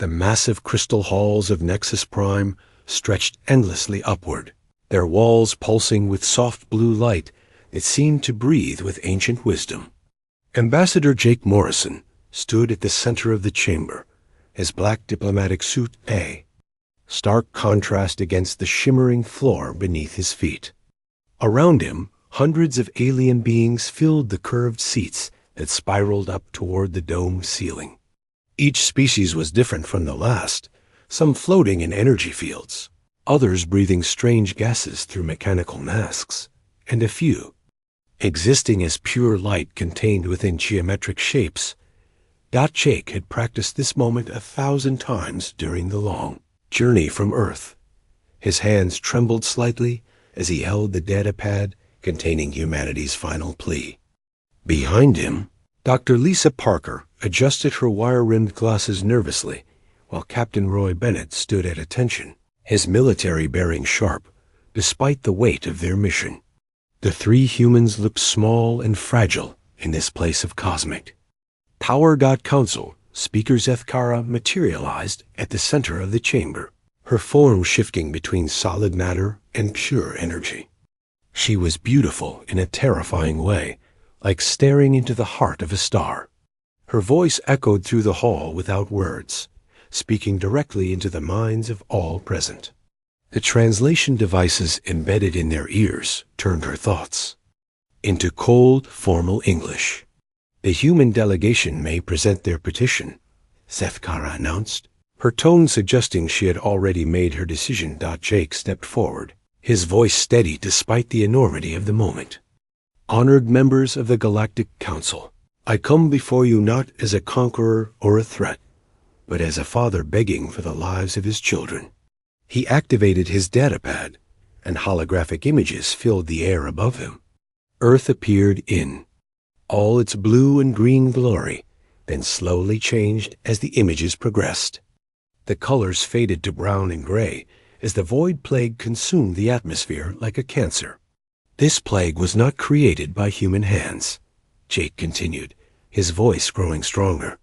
The massive crystal halls of Nexus Prime stretched endlessly upward, their walls pulsing with soft blue light that seemed to breathe with ancient wisdom. Ambassador Jake Morrison stood at the center of the chamber, his black diplomatic suit a stark contrast against the shimmering floor beneath his feet. Around him, hundreds of alien beings filled the curved seats that spiraled up toward the domed ceiling. Each species was different from the last, some floating in energy fields, others breathing strange gases through mechanical masks, and a few existing as pure light contained within geometric shapes. Jake had practiced this moment 1,000 times during the long journey from Earth. His hands trembled slightly as he held the data pad containing humanity's final plea. Behind him, Dr. Lisa Parker adjusted her wire-rimmed glasses nervously, while Captain Roy Bennett stood at attention, his military bearing sharp, despite the weight of their mission. The three humans looked small and fragile in this place of cosmic power. Council Speaker Zethkara materialized at the center of the chamber, her form shifting between solid matter and pure energy. She was beautiful in a terrifying way, like staring into the heart of a star. Her voice echoed through the hall without words, speaking directly into the minds of all present. The translation devices embedded in their ears turned her thoughts into cold, formal English. The human delegation may present their petition, Zethkara announced, her tone suggesting she had already made her decision. Jake stepped forward, his voice steady despite the enormity of the moment. Honored members of the Galactic Council, I come before you not as a conqueror or a threat, but as a father begging for the lives of his children. He activated his datapad, and holographic images filled the air above him. Earth appeared in all its blue and green glory, then slowly changed as the images progressed. The colors faded to brown and gray as the void plague consumed the atmosphere like a cancer. This plague was not created by human hands, Jake continued, his voice growing stronger.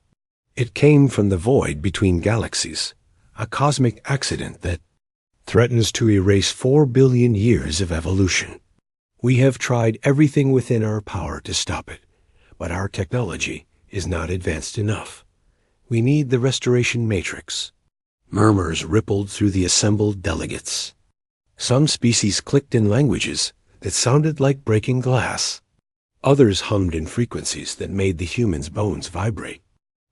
It came from the void between galaxies, a cosmic accident that threatens to erase 4 billion years of evolution. We have tried everything within our power to stop it, but our technology is not advanced enough. We need the restoration matrix. Murmurs rippled through the assembled delegates. Some species clicked in languages that sounded like breaking glass. Others hummed in frequencies that made the humans' bones vibrate.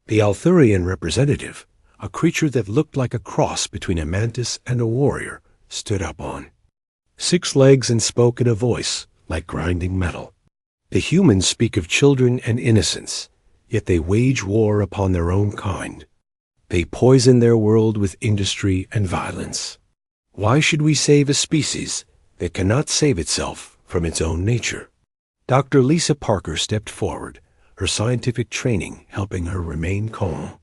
The Althurian representative, a creature that looked like a cross between a mantis and a warrior, stood up on 6 legs and spoke in a voice like grinding metal. The humans speak of children and innocence, yet they wage war upon their own kind. They poison their world with industry and violence. Why should we save a species that cannot save itself from its own nature? Dr. Lisa Parker stepped forward, her scientific training helping her remain calm.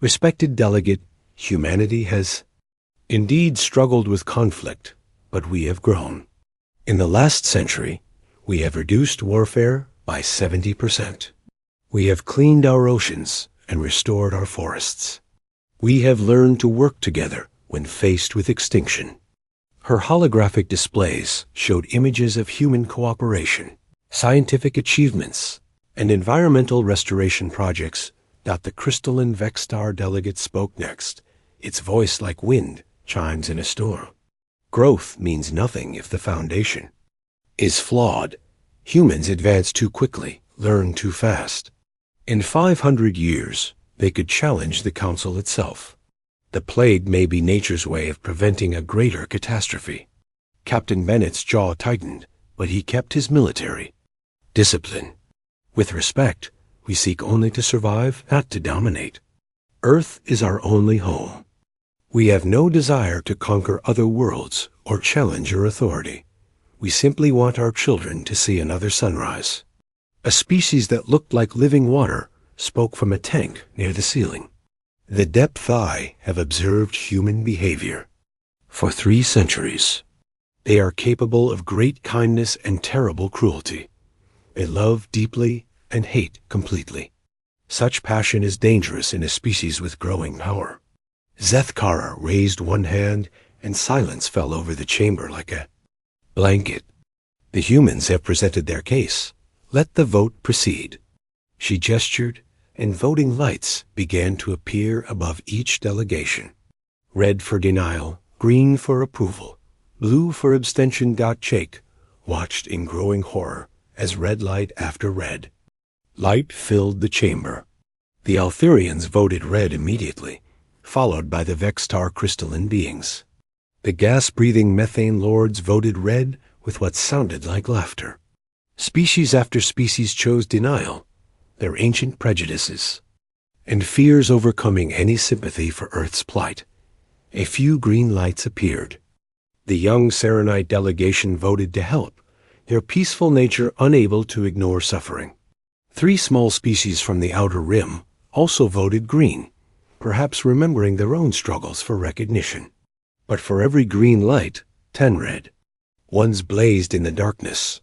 Respected delegate, humanity has indeed struggled with conflict, but we have grown. In the last century, we have reduced warfare by 70%. We have cleaned our oceans and restored our forests. We have learned to work together when faced with extinction. Her holographic displays showed images of human cooperation, scientific achievements, and environmental restoration projects. The crystalline Vexstar delegate spoke next, its voice like wind chimes in a storm. Growth means nothing if the foundation is flawed. Humans advance too quickly, learn too fast. In 500 years, they could challenge the Council itself. The plague may be nature's way of preventing a greater catastrophe. Captain Bennett's jaw tightened, but he kept his military discipline. With respect, we seek only to survive, not to dominate. Earth is our only home. We have no desire to conquer other worlds or challenge your authority. We simply want our children to see another sunrise. A species that looked like living water spoke from a tank near the ceiling. The depth I have observed human behavior for 3 centuries. They are capable of great kindness and terrible cruelty. They love deeply and hate completely. Such passion is dangerous in a species with growing power. Zethkara raised one hand, and silence fell over the chamber like a blanket. The humans have presented their case. Let the vote proceed. She gestured, and voting lights began to appear above each delegation. Red for denial, green for approval, blue for abstention. Jake watched in growing horror as red light after red. Light filled the chamber. The Altherians voted red immediately, followed by the Vextar crystalline beings. The gas-breathing methane lords voted red with what sounded like laughter. Species after species chose denial, their ancient prejudices, and fears overcoming any sympathy for Earth's plight. A few green lights appeared. The young Serenite delegation voted to help, their peaceful nature unable to ignore suffering. 3 small species from the outer rim also voted green, perhaps remembering their own struggles for recognition. But for every green light, 10 red. Ones blazed in the darkness.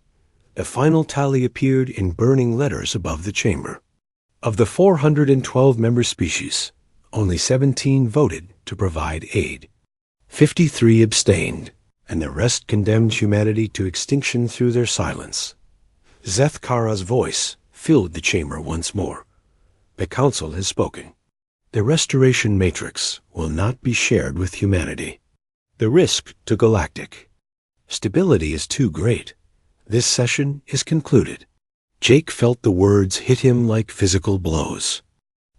The final tally appeared in burning letters above the chamber. Of the 412 member species, only 17 voted to provide aid. 53 abstained, and the rest condemned humanity to extinction through their silence. Zethkara's voice filled the chamber once more. The Council has spoken. The restoration matrix will not be shared with humanity. The risk to Galactic. Stability is too great. This session is concluded. Jake felt the words hit him like physical blows.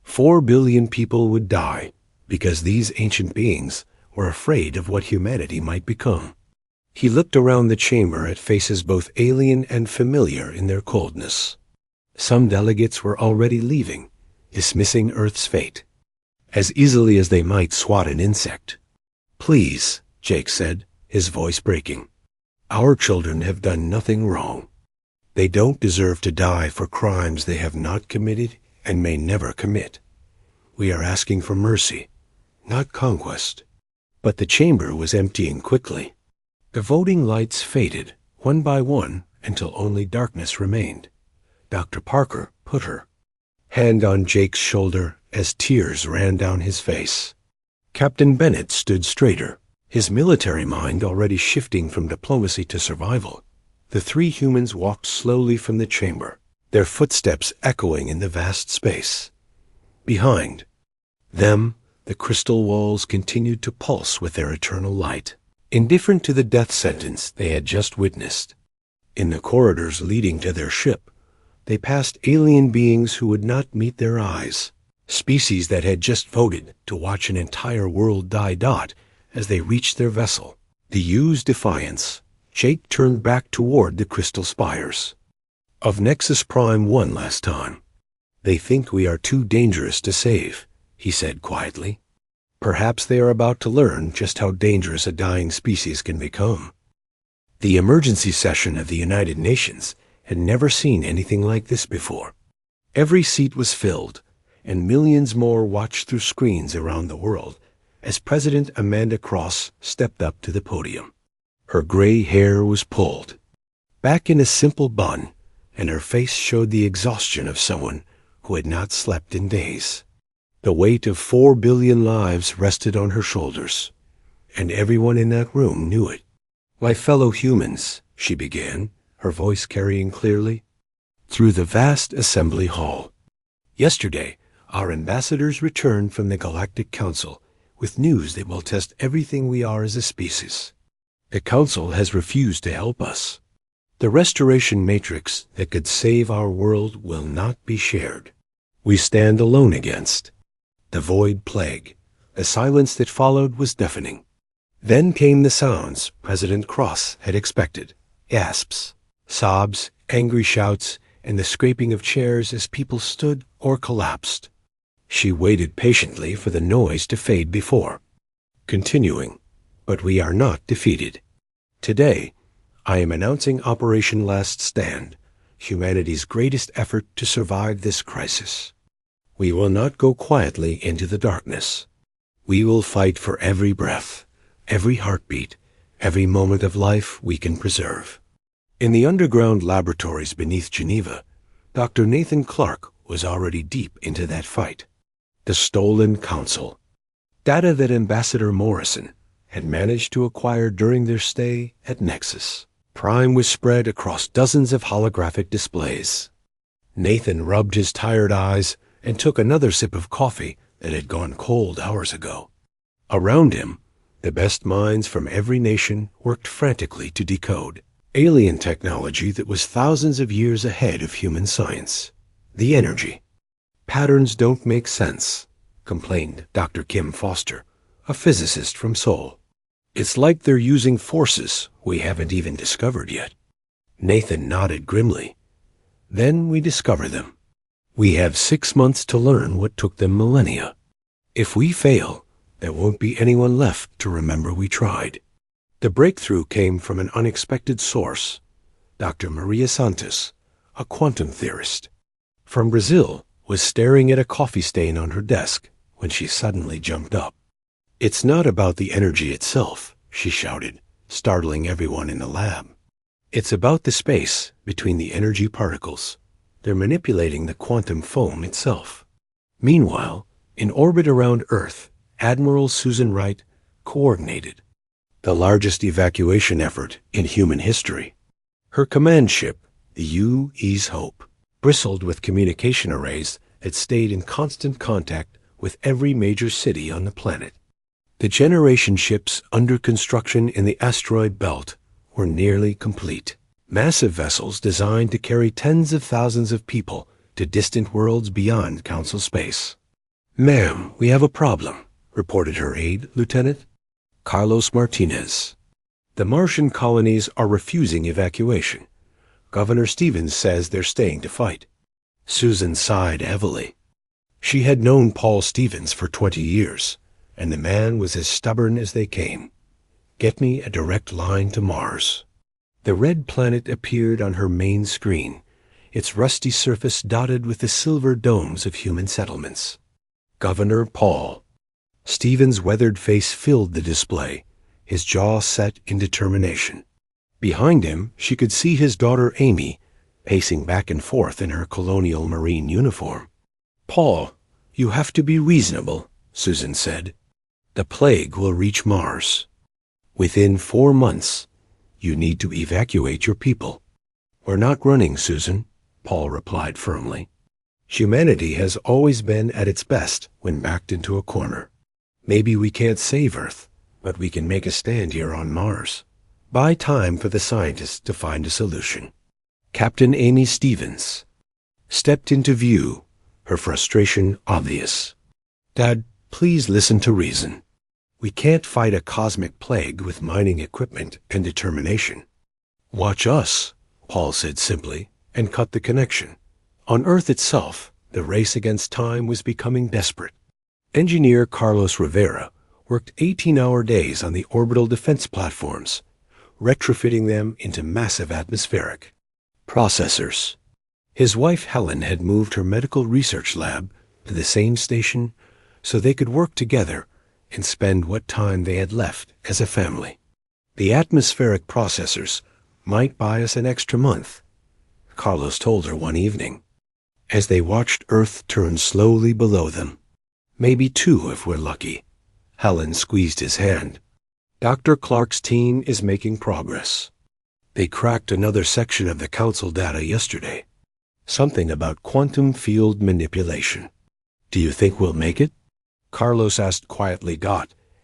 4 billion people would die because these ancient beings were afraid of what humanity might become. He looked around the chamber at faces both alien and familiar in their coldness. Some delegates were already leaving, dismissing Earth's fate, as easily as they might swat an insect. "Please," Jake said, his voice breaking. "Our children have done nothing wrong. They don't deserve to die for crimes they have not committed and may never commit. We are asking for mercy, not conquest." But the chamber was emptying quickly. The voting lights faded, one by one, until only darkness remained. Dr. Parker put her hand on Jake's shoulder as tears ran down his face. Captain Bennett stood straighter, his military mind already shifting from diplomacy to survival. The 3 humans walked slowly from the chamber, their footsteps echoing in the vast space. Behind them, the crystal walls continued to pulse with their eternal light, indifferent to the death sentence they had just witnessed. In the corridors leading to their ship, they passed alien beings who would not meet their eyes, species that had just voted to watch an entire world die as they reached their vessel. The U's defiance, Jake turned back toward the crystal spires. "Of Nexus Prime one last time. They think we are too dangerous to save," he said quietly. "Perhaps they are about to learn just how dangerous a dying species can become." The emergency session of the United Nations had never seen anything like this before. Every seat was filled, and millions more watched through screens around the world as President Amanda Cross stepped up to the podium. Her gray hair was pulled back in a simple bun, and her face showed the exhaustion of someone who had not slept in days. The weight of 4 billion lives rested on her shoulders, and everyone in that room knew it. "My fellow humans," she began, her voice carrying clearly through the vast assembly hall. "Yesterday, our ambassadors returned from the Galactic Council with news that will test everything we are as a species. The Council has refused to help us. The restoration matrix that could save our world will not be shared. We stand alone against the void plague." The silence that followed was deafening. Then came the sounds President Cross had expected: gasps, sobs, angry shouts, and the scraping of chairs as people stood or collapsed. She waited patiently for the noise to fade before continuing, "But we are not defeated. Today, I am announcing Operation Last Stand, humanity's greatest effort to survive this crisis. We will not go quietly into the darkness. We will fight for every breath, every heartbeat, every moment of life we can preserve." In the underground laboratories beneath Geneva, Dr. Nathan Clark was already deep into that fight. The Stolen Council. data that Ambassador Morrison had managed to acquire during their stay at Nexus. Prime was spread across dozens of holographic displays. Nathan rubbed his tired eyes and took another sip of coffee that had gone cold hours ago. Around him, the best minds from every nation worked frantically to decode alien technology that was thousands of years ahead of human science. The energy. Patterns don't make sense, complained Dr. Kim Foster, a physicist from Seoul. It's like they're using forces we haven't even discovered yet. Nathan nodded grimly. Then we discover them. We have 6 months to learn what took them millennia. If we fail, there won't be anyone left to remember we tried. The breakthrough came from an unexpected source, Dr. Maria Santos, a quantum theorist. From Brazil, was staring at a coffee stain on her desk when she suddenly jumped up. It's not about the energy itself, she shouted, startling everyone in the lab. It's about the space between the energy particles. They're manipulating the quantum foam itself. Meanwhile, in orbit around Earth, Admiral Susan Wright coordinated the largest evacuation effort in human history. Her command ship, the U.E.'s Hope, bristled with communication arrays that stayed in constant contact with every major city on the planet. The generation ships under construction in the asteroid belt were nearly complete. Massive vessels designed to carry tens of thousands of people to distant worlds beyond Council space. "Ma'am, we have a problem," reported her aide, Lieutenant Carlos Martinez. "The Martian colonies are refusing evacuation. Governor Stevens says they're staying to fight." Susan sighed heavily. She had known Paul Stevens for 20 years, and the man was as stubborn as they came. "Get me a direct line to Mars." The red planet appeared on her main screen, its rusty surface dotted with the silver domes of human settlements. Governor Paul. Stevens' weathered face filled the display, his jaw set in determination. Behind him, she could see his daughter Amy, pacing back and forth in her colonial marine uniform. "Paul, you have to be reasonable," Susan said. "The plague will reach Mars. Within 4 months, you need to evacuate your people." "We're not running, Susan," Paul replied firmly. "Humanity has always been at its best when backed into a corner. Maybe we can't save Earth, but we can make a stand here on Mars. Buy time for the scientists to find a solution." Captain Amy Stevens stepped into view, her frustration obvious. "Dad, please listen to reason. We can't fight a cosmic plague with mining equipment and determination." "Watch us," Paul said simply, and cut the connection. On Earth itself, the race against time was becoming desperate. Engineer Carlos Rivera worked 18-hour days on the orbital defense platforms, retrofitting them into massive atmospheric processors. His wife Helen had moved her medical research lab to the same station so they could work together and spend what time they had left as a family. "The atmospheric processors might buy us an extra month," Carlos told her one evening, as they watched Earth turn slowly below them. "Maybe 2 if we're lucky." Helen squeezed his hand. "Dr. Clark's team is making progress. They cracked another section of the Council data yesterday. Something about quantum field manipulation." "Do you think we'll make it?" Carlos asked quietly.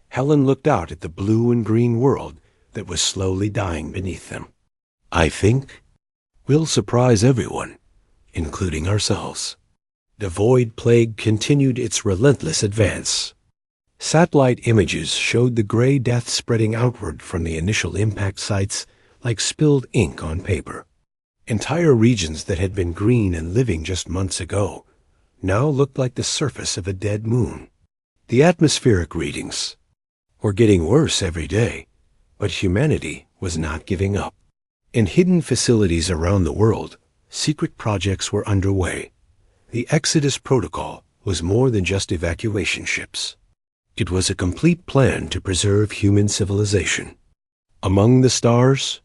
Helen looked out at the blue and green world that was slowly dying beneath them. "I think we'll surprise everyone, including ourselves." The void plague continued its relentless advance. Satellite images showed the gray death spreading outward from the initial impact sites like spilled ink on paper. Entire regions that had been green and living just months ago now looked like the surface of a dead moon. The atmospheric readings were getting worse every day, but humanity was not giving up. In hidden facilities around the world, secret projects were underway. The Exodus Protocol was more than just evacuation ships. It was a complete plan to preserve human civilization. Among the stars,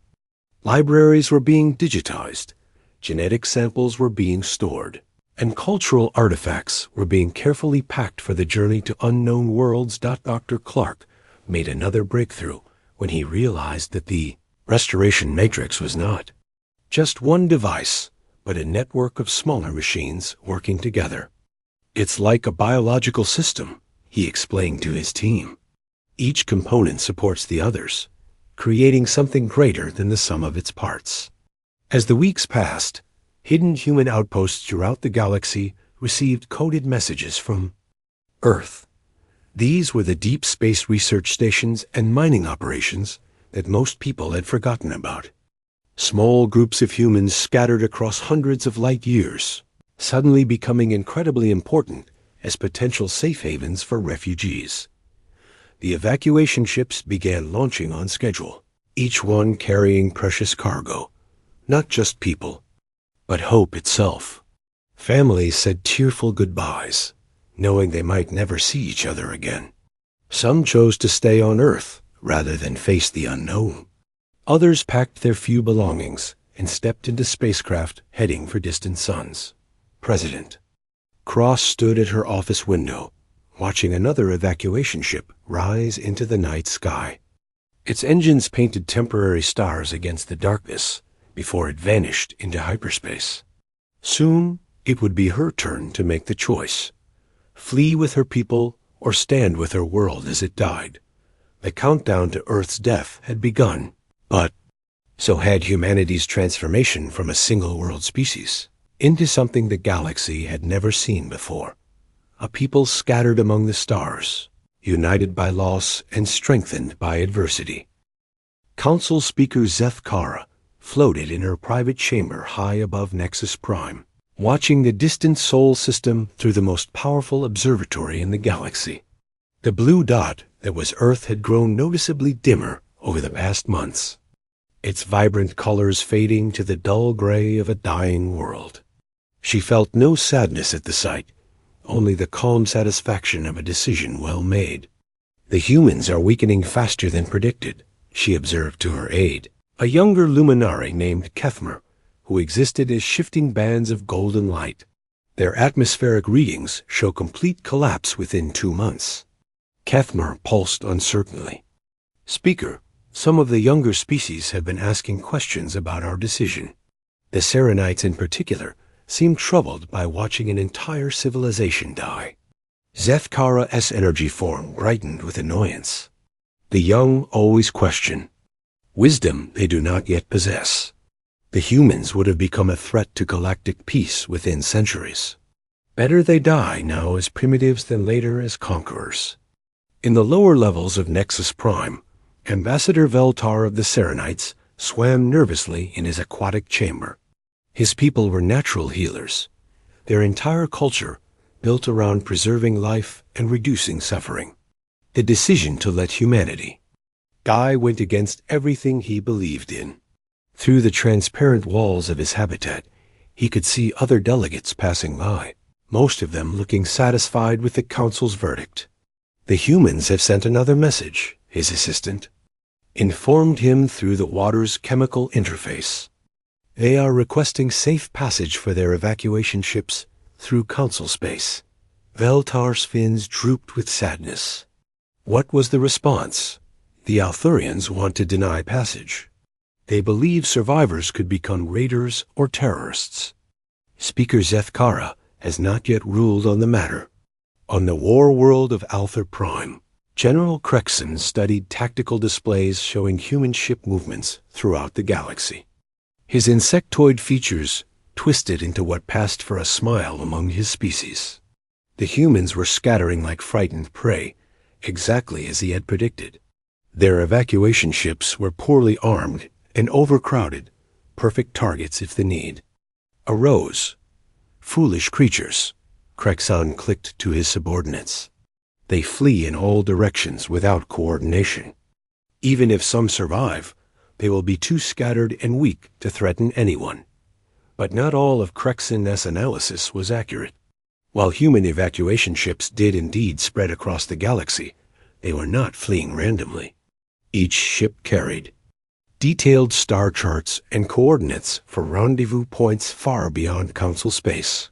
libraries were being digitized, genetic samples were being stored. and cultural artifacts were being carefully packed for the journey to unknown worlds. Dr. Clark made another breakthrough when he realized that the restoration matrix was not just one device, but a network of smaller machines working together. "It's like a biological system," he explained to his team. "Each component supports the others, creating something greater than the sum of its parts." As the weeks passed, hidden human outposts throughout the galaxy received coded messages from Earth. These were the deep space research stations and mining operations that most people had forgotten about. Small groups of humans scattered across hundreds of light years, suddenly becoming incredibly important as potential safe havens for refugees. The evacuation ships began launching on schedule, each one carrying precious cargo, not just people, but hope itself. Families said tearful goodbyes, knowing they might never see each other again. Some chose to stay on Earth rather than face the unknown. Others packed their few belongings and stepped into spacecraft heading for distant suns. President Cross stood at her office window, watching another evacuation ship rise into the night sky. Its engines painted temporary stars against the darkness before it vanished into hyperspace. Soon, it would be her turn to make the choice: flee with her people or stand with her world as it died. The countdown to Earth's death had begun, but so had humanity's transformation from a single-world species into something the galaxy had never seen before. A people scattered among the stars, united by loss and strengthened by adversity. Council Speaker Zeth Kara floated in her private chamber high above Nexus Prime, watching the distant Sol system through the most powerful observatory in the galaxy. The blue dot that was Earth had grown noticeably dimmer over the past months, its vibrant colors fading to the dull gray of a dying world. She felt no sadness at the sight, only the calm satisfaction of a decision well made. "The humans are weakening faster than predicted," she observed to her aide, a younger luminary named Kethmer, who existed as shifting bands of golden light. "Their atmospheric readings show complete collapse within 2 months." Kethmer pulsed uncertainly. "Speaker, some of the younger species have been asking questions about our decision. The Serenites in particular seemed troubled by watching an entire civilization die." Zeth Kara's energy form brightened with annoyance. "The young always question. Wisdom they do not yet possess. The humans would have become a threat to galactic peace within centuries. Better they die now as primitives than later as conquerors." In the lower levels of Nexus Prime, Ambassador Veltar of the Serenites swam nervously in his aquatic chamber. His people were natural healers, their entire culture built around preserving life and reducing suffering. The decision to let humanity die went against everything he believed in. Through the transparent walls of his habitat, he could see other delegates passing by, most of them looking satisfied with the council's verdict. "The humans have sent another message," his assistant informed him through the water's chemical interface. "They are requesting safe passage for their evacuation ships through council space." Veltar's fins drooped with sadness. What was the response? The Althurians want to deny passage. They believe survivors could become raiders or terrorists. Speaker Zeth Kara has not yet ruled on the matter. On the war world of Althur Prime, General Krexen studied tactical displays showing human ship movements throughout the galaxy. His insectoid features twisted into what passed for a smile among his species. The humans were scattering like frightened prey, exactly as he had predicted. Their evacuation ships were poorly armed and overcrowded, perfect targets if the need arose. "Foolish creatures," Krexan clicked to his subordinates. "They flee in all directions without coordination. Even if some survive, they will be too scattered and weak to threaten anyone." But not all of Krexan's analysis was accurate. While human evacuation ships did indeed spread across the galaxy, they were not fleeing randomly. Each ship carried detailed star charts and coordinates for rendezvous points far beyond council space.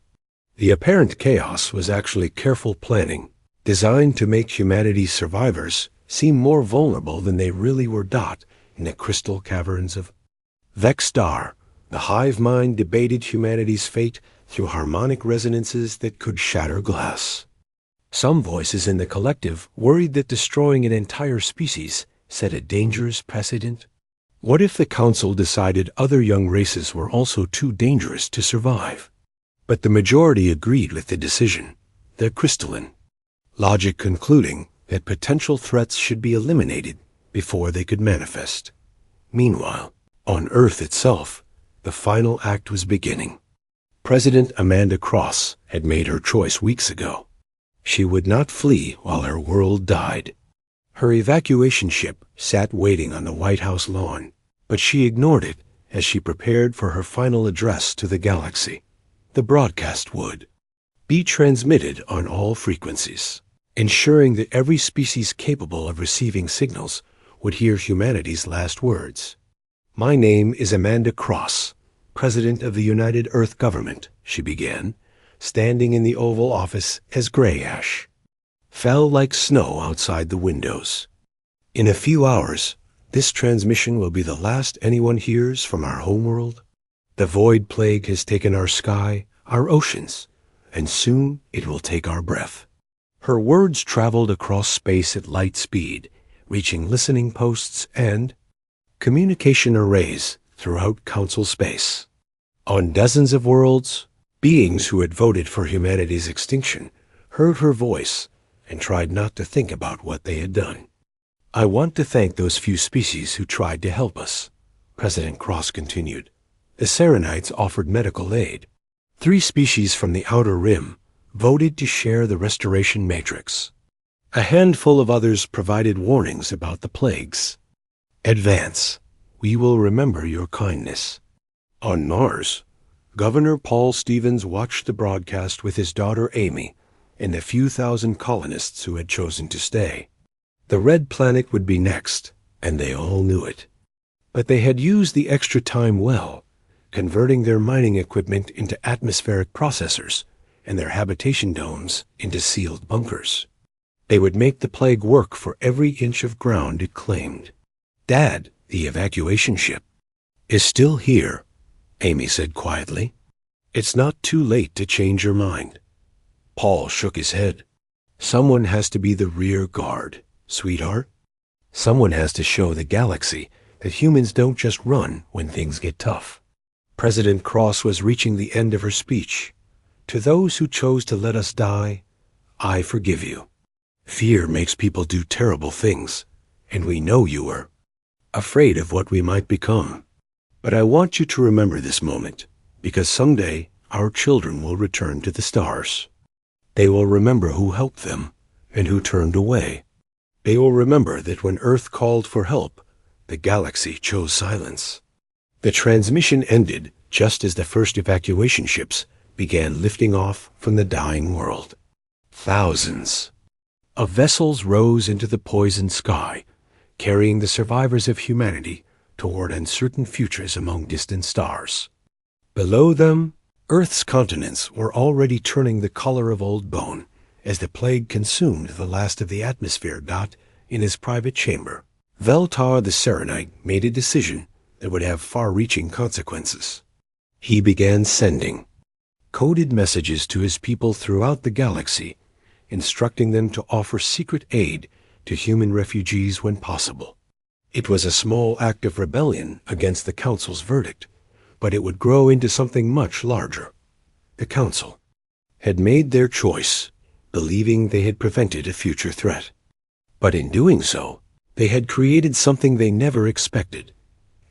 The apparent chaos was actually careful planning, designed to make humanity's survivors seem more vulnerable than they really were. In the crystal caverns of Vexstar, the hive mind debated humanity's fate through harmonic resonances that could shatter glass. Some voices in the collective worried that destroying an entire species set a dangerous precedent. What if the Council decided other young races were also too dangerous to survive? But the majority agreed with the decision, the crystalline logic concluding that potential threats should be eliminated before they could manifest. Meanwhile, on Earth itself, the final act was beginning. President Amanda Cross had made her choice weeks ago. She would not flee while her world died. Her evacuation ship sat waiting on the White House lawn, but she ignored it as she prepared for her final address to the galaxy. The broadcast would be transmitted on all frequencies, ensuring that every species capable of receiving signals would hear humanity's last words. "My name is Amanda Cross, President of the United Earth Government," she began, standing in the Oval Office as gray ash fell like snow outside the windows. "In a few hours, this transmission will be the last anyone hears from our homeworld. The void plague has taken our sky, our oceans, and soon it will take our breath." Her words traveled across space at light speed, reaching listening posts and communication arrays throughout Council space. On dozens of worlds, beings who had voted for humanity's extinction heard her voice and tried not to think about what they had done. "I want to thank those few species who tried to help us," President Cross continued. "The Serenites offered medical aid. 3 species from the Outer Rim voted to share the restoration matrix. A handful of others provided warnings about the plagues. Advance. We will remember your kindness." On Mars, Governor Paul Stevens watched the broadcast with his daughter Amy and the few thousand colonists who had chosen to stay. The Red Planet would be next, and they all knew it. But they had used the extra time well, converting their mining equipment into atmospheric processors and their habitation domes into sealed bunkers. They would make the plague work for every inch of ground it claimed. "Dad, the evacuation ship, is still here," Amy said quietly. "It's not too late to change your mind." Paul shook his head. "Someone has to be the rear guard, sweetheart. Someone has to show the galaxy that humans don't just run when things get tough." President Cross was reaching the end of her speech. "To those who chose to let us die, I forgive you. Fear makes people do terrible things, and we know you were afraid of what we might become. But I want you to remember this moment, because someday our children will return to the stars. They will remember who helped them and who turned away. They will remember that when Earth called for help, the galaxy chose silence." The transmission ended just as the first evacuation ships began lifting off from the dying world. Thousands of vessels rose into the poisoned sky, carrying the survivors of humanity toward uncertain futures among distant stars. Below them, Earth's continents were already turning the color of old bone as the plague consumed the last of the atmosphere. In his private chamber, Veltar the Serenite made a decision that would have far-reaching consequences. He began sending coded messages to his people throughout the galaxy, instructing them to offer secret aid to human refugees when possible. It was a small act of rebellion against the Council's verdict, but it would grow into something much larger. The Council had made their choice, believing they had prevented a future threat. But in doing so, they had created something they never expected,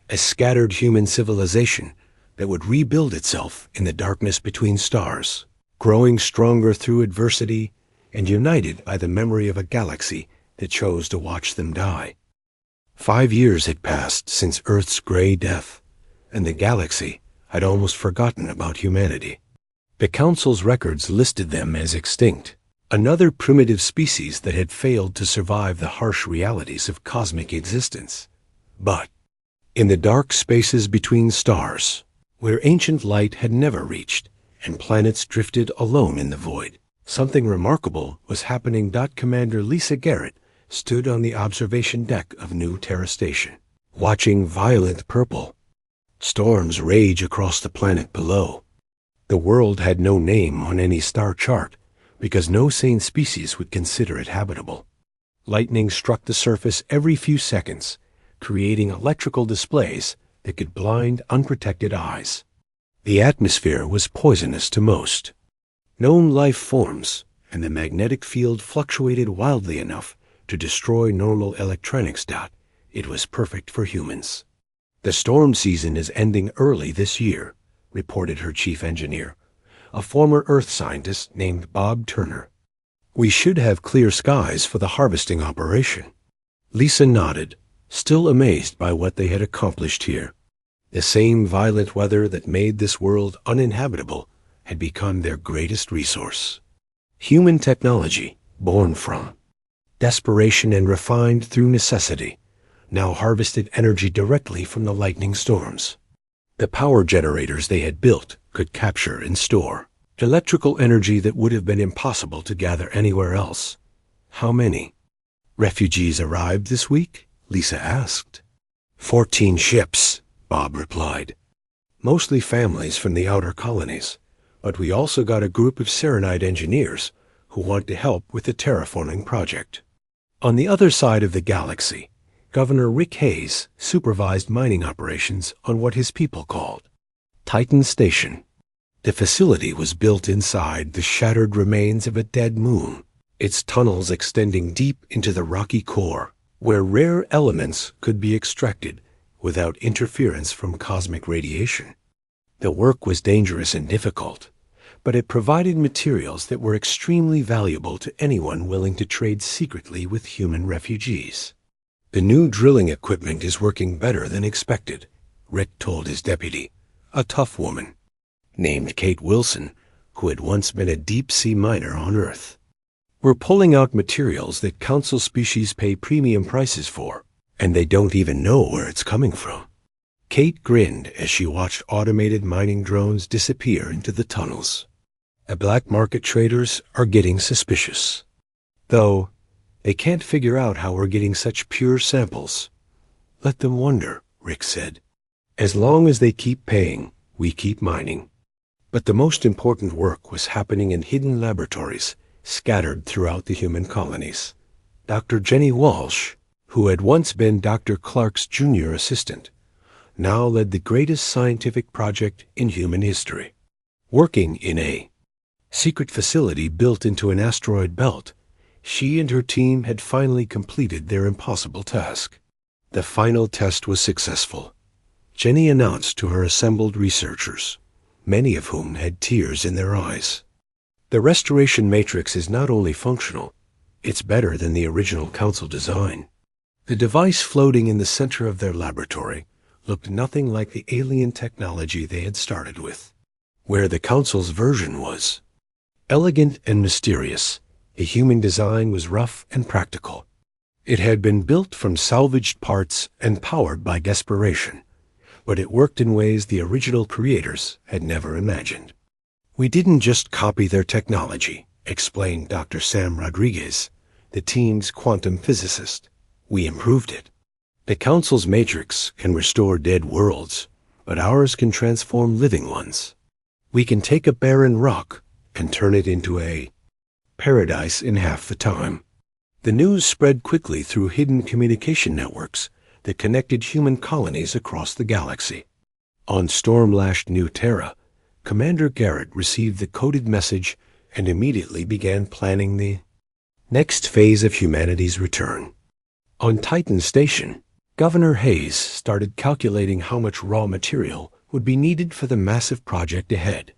a scattered human civilization that would rebuild itself in the darkness between stars, growing stronger through adversity and united by the memory of a galaxy that chose to watch them die. 5 years had passed since Earth's gray death, and the galaxy had almost forgotten about humanity. The Council's records listed them as extinct, another primitive species that had failed to survive the harsh realities of cosmic existence. But in the dark spaces between stars, where ancient light had never reached and planets drifted alone in the void. Something remarkable was happening. Commander Lisa Garrett stood on the observation deck of New Terra Station, watching violent purple storms rage across the planet below. The world had no name on any star chart because no sane species would consider it habitable. Lightning struck the surface every few seconds, creating electrical displays that could blind unprotected eyes. The atmosphere was poisonous to most known life forms, and the magnetic field fluctuated wildly enough to destroy normal electronics. It was perfect for humans. The storm season is ending early this year, reported her chief engineer, a former Earth scientist named Bob Turner. We should have clear skies for the harvesting operation. Lisa nodded, still amazed by what they had accomplished here. The same violent weather that made this world uninhabitable had become their greatest resource. Human technology, born from desperation and refined through necessity, now harvested energy directly from the lightning storms. The power generators they had built could capture and store electrical energy that would have been impossible to gather anywhere else. How many refugees arrived this week? Lisa asked. 14 ships, Bob replied. Mostly families from the outer colonies, but we also got a group of Serenite engineers who want to help with the terraforming project. On the other side of the galaxy, Governor Rick Hayes supervised mining operations on what his people called Titan Station. The facility was built inside the shattered remains of a dead moon, its tunnels extending deep into the rocky core, where rare elements could be extracted without interference from cosmic radiation. The work was dangerous and difficult, but it provided materials that were extremely valuable to anyone willing to trade secretly with human refugees. The new drilling equipment is working better than expected, Rick told his deputy, a tough woman named Kate Wilson, who had once been a deep-sea miner on Earth. We're pulling out materials that council species pay premium prices for, and they don't even know where it's coming from. Kate grinned as she watched automated mining drones disappear into the tunnels. The black market traders are getting suspicious, though they can't figure out how we're getting such pure samples. Let them wonder, Rick said. As long as they keep paying, we keep mining. But the most important work was happening in hidden laboratories scattered throughout the human colonies. Dr. Jenny Walsh, who had once been Dr. Clark's junior assistant, now led the greatest scientific project in human history. Working in a secret facility built into an asteroid belt, she and her team had finally completed their impossible task. The final test was successful, Jenny announced to her assembled researchers, many of whom had tears in their eyes. The restoration matrix is not only functional, it's better than the original council design. The device floating in the center of their laboratory looked nothing like the alien technology they had started with, where the council's version was elegant and mysterious. The human design was rough and practical. It had been built from salvaged parts and powered by desperation, but it worked in ways the original creators had never imagined. We didn't just copy their technology, explained Dr. Sam Rodriguez, the team's quantum physicist. We improved it. The Council's matrix can restore dead worlds, but ours can transform living ones. We can take a barren rock and turn it into a paradise in half the time. The news spread quickly through hidden communication networks that connected human colonies across the galaxy. On storm-lashed New Terra, Commander Garrett received the coded message and immediately began planning the next phase of humanity's return. On Titan Station, Governor Hayes started calculating how much raw material would be needed for the massive project ahead.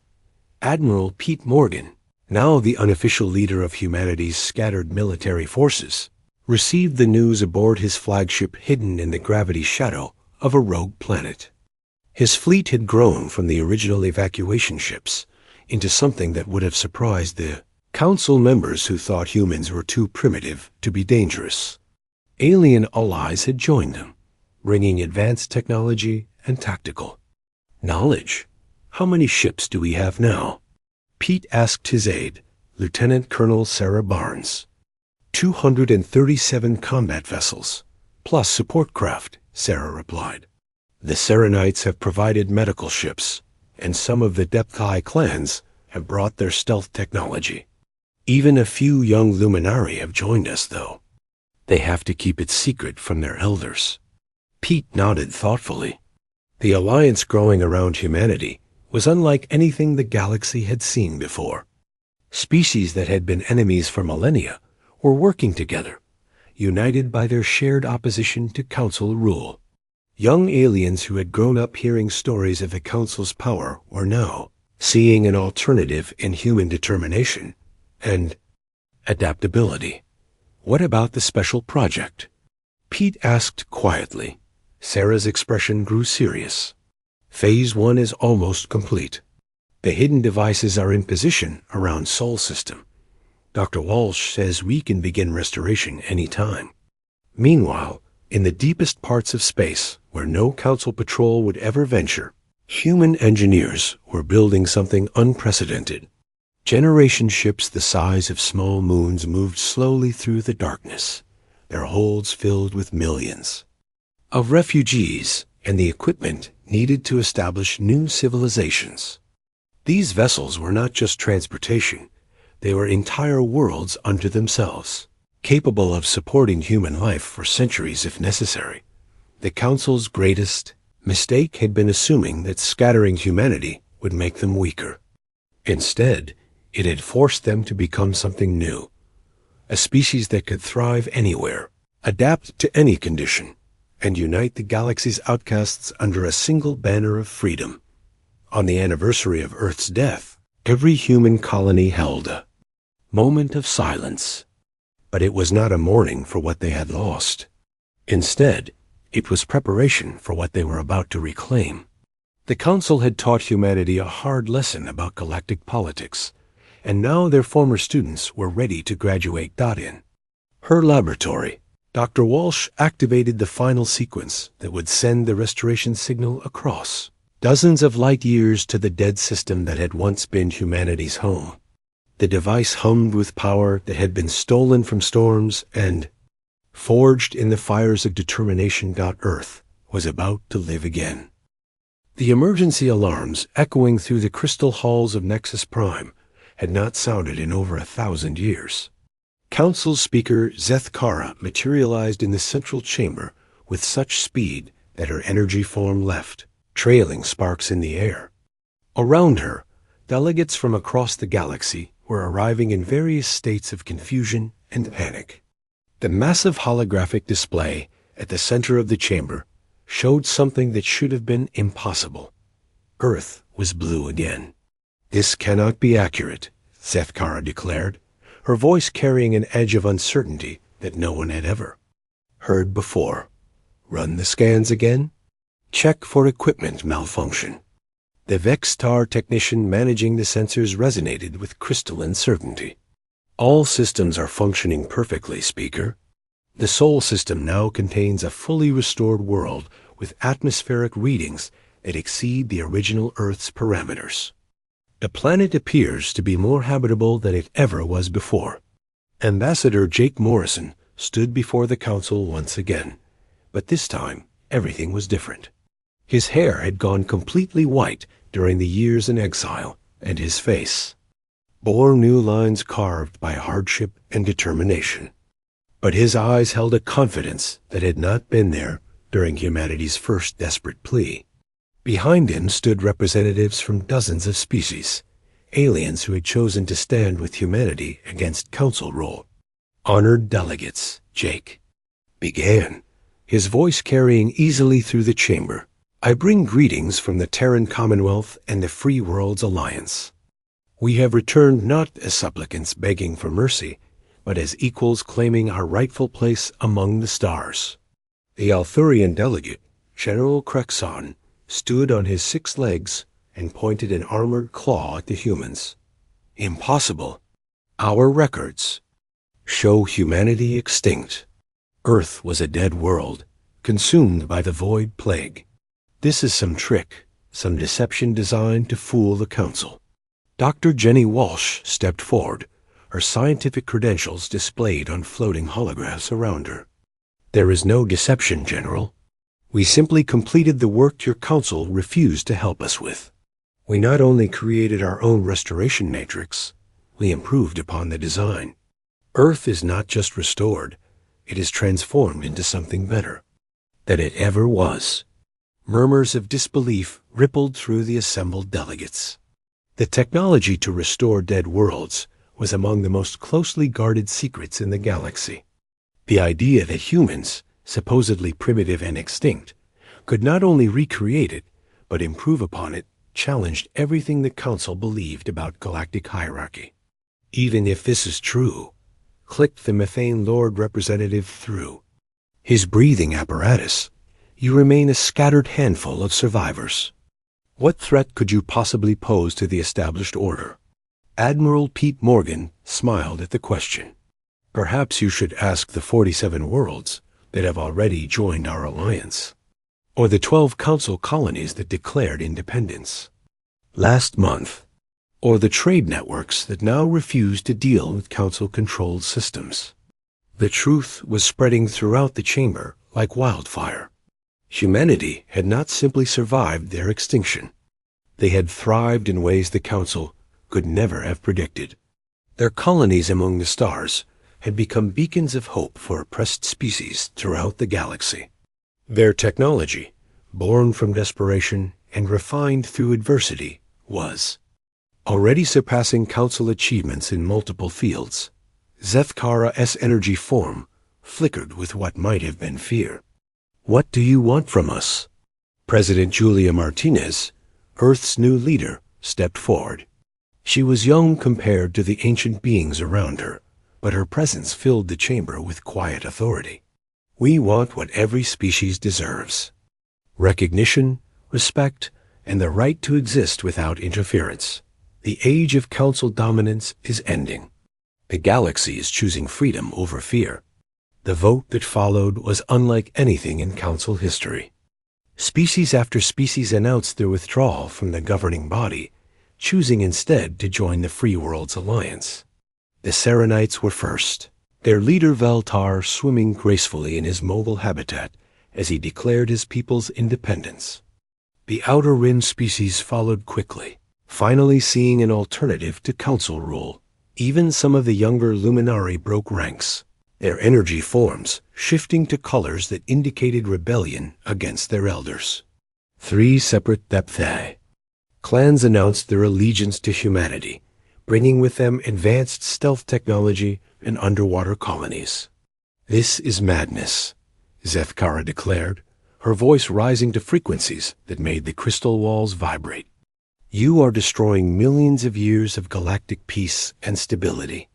Admiral Pete Morgan, now the unofficial leader of humanity's scattered military forces, received the news aboard his flagship hidden in the gravity shadow of a rogue planet. His fleet had grown from the original evacuation ships into something that would have surprised the council members who thought humans were too primitive to be dangerous. Alien allies had joined them, bringing advanced technology and tactical knowledge. How many ships do we have now? Pete asked his aide, Lieutenant Colonel Sarah Barnes. 237 combat vessels, plus support craft, Sarah replied. The Serenites have provided medical ships, and some of the HFY clans have brought their stealth technology. Even a few young Luminari have joined us, though. They have to keep it secret from their elders. Pete nodded thoughtfully. The alliance growing around humanity was unlike anything the galaxy had seen before. Species that had been enemies for millennia were working together, united by their shared opposition to Council rule. Young aliens who had grown up hearing stories of the Council's power were now seeing an alternative in human determination and adaptability. What about the special project? Pete asked quietly. Sarah's expression grew serious. Phase 1 is almost complete. The hidden devices are in position around Sol system. Dr. Walsh says we can begin restoration any time. Meanwhile, in the deepest parts of space, where no Council patrol would ever venture, human engineers were building something unprecedented. Generation ships the size of small moons moved slowly through the darkness, their holds filled with millions of refugees and the equipment needed to establish new civilizations. These vessels were not just transportation, they were entire worlds unto themselves, capable of supporting human life for centuries if necessary. The Council's greatest mistake had been assuming that scattering humanity would make them weaker. Instead, it had forced them to become something new, a species that could thrive anywhere, adapt to any condition, and unite the galaxy's outcasts under a single banner of freedom. On the anniversary of Earth's death, every human colony held a moment of silence. But it was not a mourning for what they had lost. Instead, it was preparation for what they were about to reclaim. The Council had taught humanity a hard lesson about galactic politics, and now their former students were ready to graduate. In her laboratory, Dr. Walsh activated the final sequence that would send the restoration signal across dozens of light years to the dead system that had once been humanity's home. The device hummed with power that had been stolen from storms and forged in the fires of determination. Earth was about to live again. The emergency alarms echoing through the crystal halls of Nexus Prime had not sounded in over 1,000 years. Council Speaker Zeth Kara materialized in the central chamber with such speed that her energy form left, trailing sparks in the air. Around her, delegates from across the galaxy were arriving in various states of confusion and panic. The massive holographic display at the center of the chamber showed something that should have been impossible. Earth was blue again. This cannot be accurate, Zeth Kara declared, her voice carrying an edge of uncertainty that no one had ever heard before. Run the scans again? Check for equipment malfunction. The Vextar technician managing the sensors resonated with crystalline certainty. All systems are functioning perfectly, Speaker. The Sol system now contains a fully restored world with atmospheric readings that exceed the original Earth's parameters. The planet appears to be more habitable than it ever was before. Ambassador Jake Morrison stood before the Council once again, but this time everything was different. His hair had gone completely white during the years in exile, and his face bore new lines carved by hardship and determination. But his eyes held a confidence that had not been there during humanity's first desperate plea. Behind him stood representatives from dozens of species, aliens who had chosen to stand with humanity against Council rule. Honored delegates, Jake began, his voice carrying easily through the chamber. I bring greetings from the Terran Commonwealth and the Free Worlds Alliance. We have returned not as supplicants begging for mercy, but as equals claiming our rightful place among the stars. The Althurian delegate, General Crexon, stood on his 6 legs and pointed an armored claw at the humans. Impossible. Our records show humanity extinct. Earth was a dead world, consumed by the void plague. This is some trick, some deception designed to fool the Council. Dr. Jenny Walsh stepped forward, her scientific credentials displayed on floating holographs around her. "There is no deception, General. We simply completed the work your council refused to help us with. We not only created our own restoration matrix, we improved upon the design. Earth is not just restored, it is transformed into something better than it ever was." Murmurs of disbelief rippled through the assembled delegates. The technology to restore dead worlds was among the most closely guarded secrets in the galaxy. The idea that humans, supposedly primitive and extinct, could not only recreate it, but improve upon it, challenged everything the Council believed about galactic hierarchy. "Even if this is true," clicked the Methane Lord representative through his breathing apparatus, "you remain a scattered handful of survivors. What threat could you possibly pose to the established order?" Admiral Pete Morgan smiled at the question. "Perhaps you should ask the 47 worlds that have already joined our alliance, or the 12 council colonies that declared independence last month, or the trade networks that now refuse to deal with council-controlled systems." The truth was spreading throughout the chamber like wildfire. Humanity had not simply survived their extinction. They had thrived in ways the Council could never have predicted. Their colonies among the stars had become beacons of hope for oppressed species throughout the galaxy. Their technology, born from desperation and refined through adversity, was already surpassing Council achievements in multiple fields. Zethkara's energy form flickered with what might have been fear. "What do you want from us?" President Julia Martinez, Earth's new leader, stepped forward. She was young compared to the ancient beings around her, but her presence filled the chamber with quiet authority. "We want what every species deserves: recognition, respect, and the right to exist without interference. The age of Council dominance is ending. The galaxy is choosing freedom over fear." The vote that followed was unlike anything in Council history. Species after species announced their withdrawal from the governing body, choosing instead to join the Free Worlds Alliance. The Serenites were first, their leader Veltar swimming gracefully in his mobile habitat as he declared his people's independence. The Outer Rim species followed quickly, finally seeing an alternative to Council rule. Even some of the younger Luminari broke ranks, their energy forms shifting to colors that indicated rebellion against their elders. 3 separate Thepthai clans announced their allegiance to humanity, bringing with them advanced stealth technology and underwater colonies. "This is madness," Zethkara declared, her voice rising to frequencies that made the crystal walls vibrate. "You are destroying millions of years of galactic peace and stability."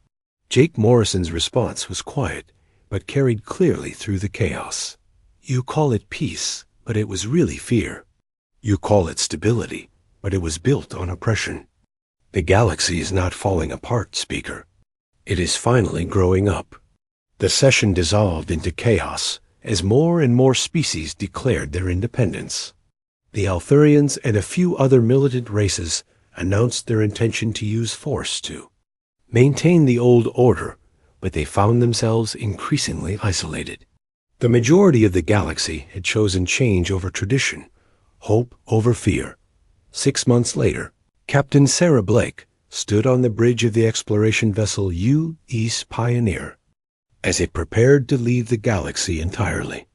Jake Morrison's response was quiet, but carried clearly through the chaos. "You call it peace, but it was really fear. You call it stability, but it was built on oppression. The galaxy is not falling apart, Speaker. It is finally growing up." The session dissolved into chaos as more and more species declared their independence. The Althurians and a few other militant races announced their intention to use force to maintain the old order, but they found themselves increasingly isolated. The majority of the galaxy had chosen change over tradition, hope over fear. 6 months later, Captain Sarah Blake stood on the bridge of the exploration vessel U.S. Pioneer as it prepared to leave the galaxy entirely.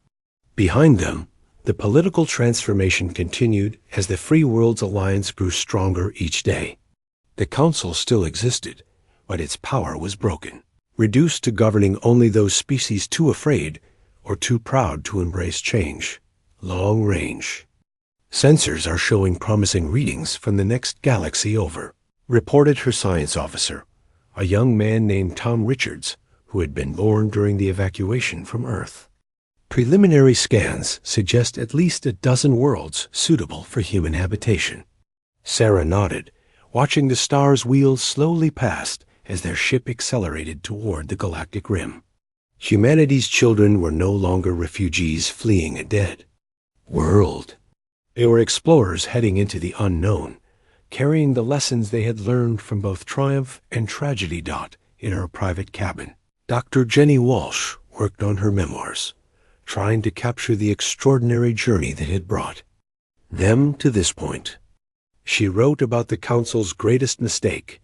Behind them, the political transformation continued as the Free Worlds Alliance grew stronger each day. The Council still existed, but its power was broken, reduced to governing only those species too afraid or too proud to embrace change. Long range. "Sensors are showing promising readings from the next galaxy over," reported her science officer, a young man named Tom Richards, who had been born during the evacuation from Earth. "Preliminary scans suggest at least a dozen worlds suitable for human habitation." Sarah nodded, watching the stars wheel slowly past as their ship accelerated toward the galactic rim. Humanity's children were no longer refugees fleeing a dead world. They were explorers heading into the unknown, carrying the lessons they had learned from both triumph and tragedy. In her private cabin, Dr. Jenny Walsh worked on her memoirs, trying to capture the extraordinary journey that had brought them to this point. She wrote about the Council's greatest mistake,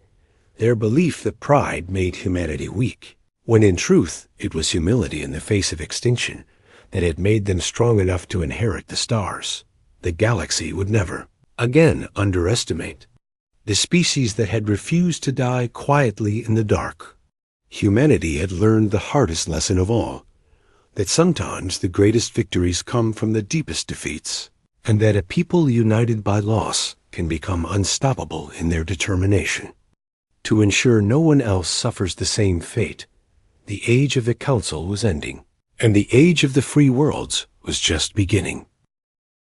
their belief that pride made humanity weak, when in truth it was humility in the face of extinction that had made them strong enough to inherit the stars. The galaxy would never again underestimate the species that had refused to die quietly in the dark. Humanity had learned the hardest lesson of all, that sometimes the greatest victories come from the deepest defeats, and that a people united by loss can become unstoppable in their determination. To ensure no one else suffers the same fate, the age of the Council was ending, and the age of the free worlds was just beginning.